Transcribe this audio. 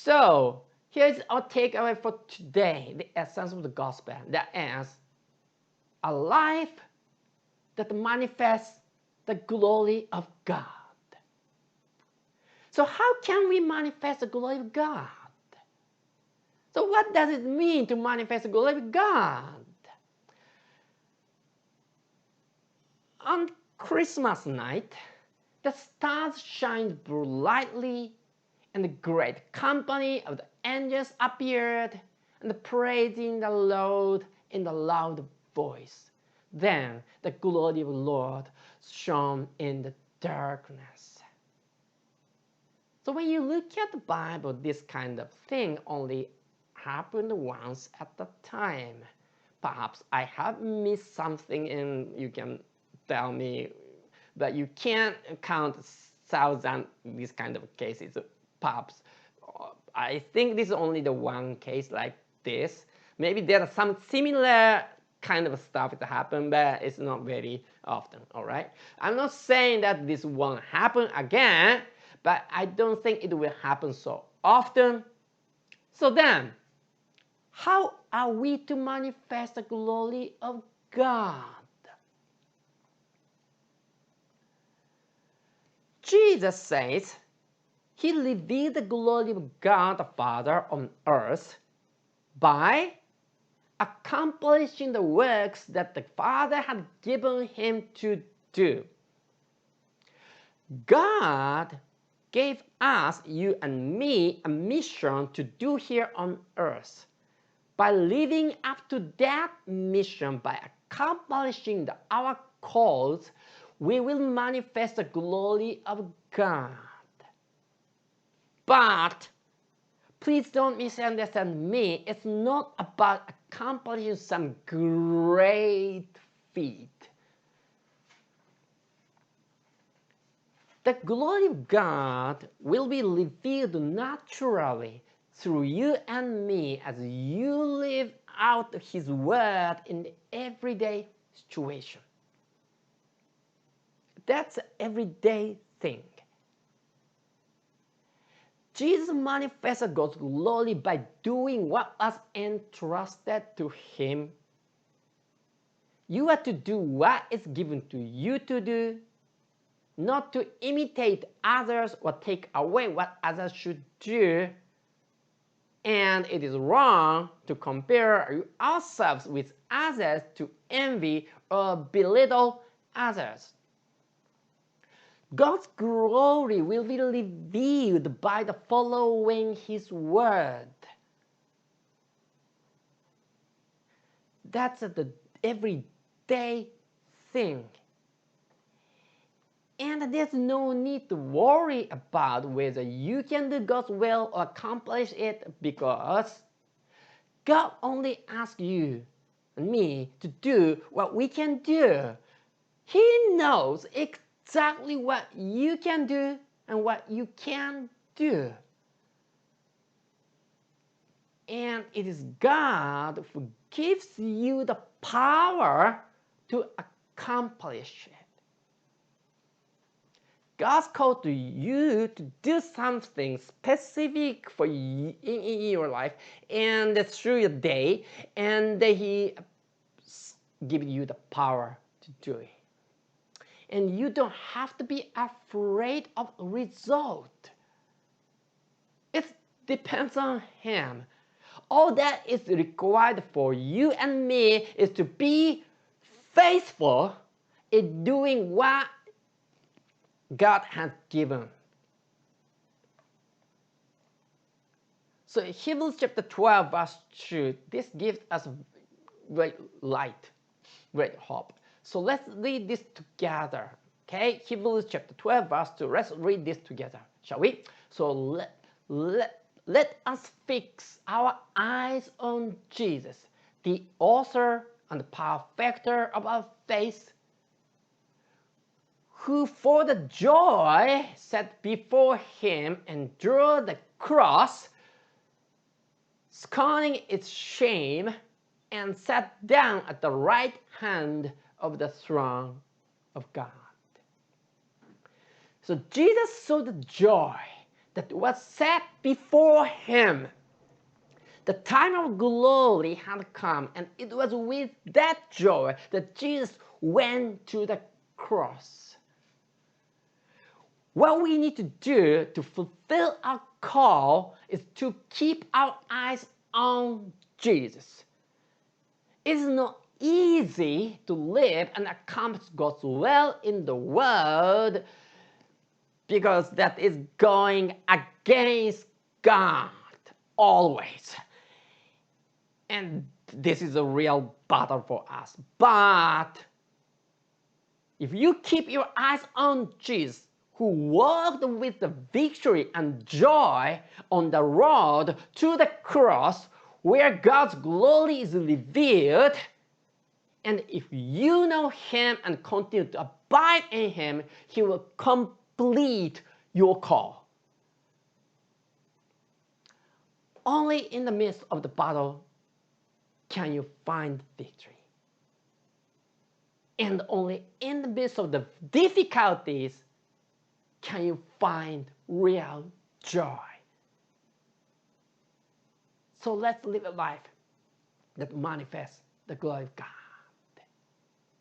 So here's our takeaway for today, the essence of the gospel. That is a life that manifests the glory of God. So how can we manifest the glory of God? So what does it mean to manifest the glory of God? On Christmas night, the stars shined brightly, and the great company of the angels appeared, and praising the Lord in a loud voice. Then the glory of the Lord shone in the darkness. So when you look at the Bible, this kind of thing only happened once at a time. Perhaps I have missed something and you can tell me, but you can't count thousand these kind of cases. Perhaps I think this is only the one case like this. Maybe there are some similar kind of stuff that happen, but it's not very often. All right, I'm not saying that this won't happen again, but I don't think it will happen so often. So then, how are we to manifest the glory of God? Jesus says he revealed the glory of God the Father on earth by accomplishing the works that the Father had given him to do. God gave us, you and me, a mission to do here on earth. By living up to that mission, by accomplishing our calls, we will manifest the glory of God. But please don't misunderstand me. It's not about accomplishing some great feat. The glory of God will be revealed naturally through you and me as you live out His word in the everyday situation. That's an everyday thing. Jesus manifested God's glory by doing what was entrusted to Him. You are to do what is given to you to do, not to imitate others or take away what others should do. And it is wrong to compare ourselves with others, to envy or belittle others. God's glory will be revealed by the following His word. That's the everyday thing. And there's no need to worry about whether you can do God's will or accomplish it, because God only asks you and me to do what we can do. He knows exactly what you can do and what you can't do. And it is God who gives you the power to accomplish it. God's called to you to do something specific for you in your life and through your day, and He gives you the power to do it. And you don't have to be afraid of the result. It depends on Him. All that is required for you and me is to be faithful in doing what God has given. So Hebrews chapter 12 verse 2, this gives us great light, great hope. So let's read this together. Okay, Hebrews chapter 12 verse 2. Let's read this together, shall we? So let us fix our eyes on Jesus, the author and the perfecter of our faith, who for the joy set before Him endured the cross, scorning its shame, and sat down at the right hand of the throne of God. So Jesus saw the joy that was set before him. The time of glory had come, and it was with that joy that Jesus went to the cross. What we need to do to fulfill our call is to keep our eyes on Jesus. It is not easy to live and accomplish God's will in the world because that is going against God always. And this is a real battle for us. But if you keep your eyes on Jesus, who walked with the victory and joy on the road to the cross, where God's glory is revealed, and if you know Him and continue to abide in Him, He will complete your call. Only in the midst of the battle can you find victory. And only in the midst of the difficulties can you find real joy. So let's live a life that manifests the glory of God.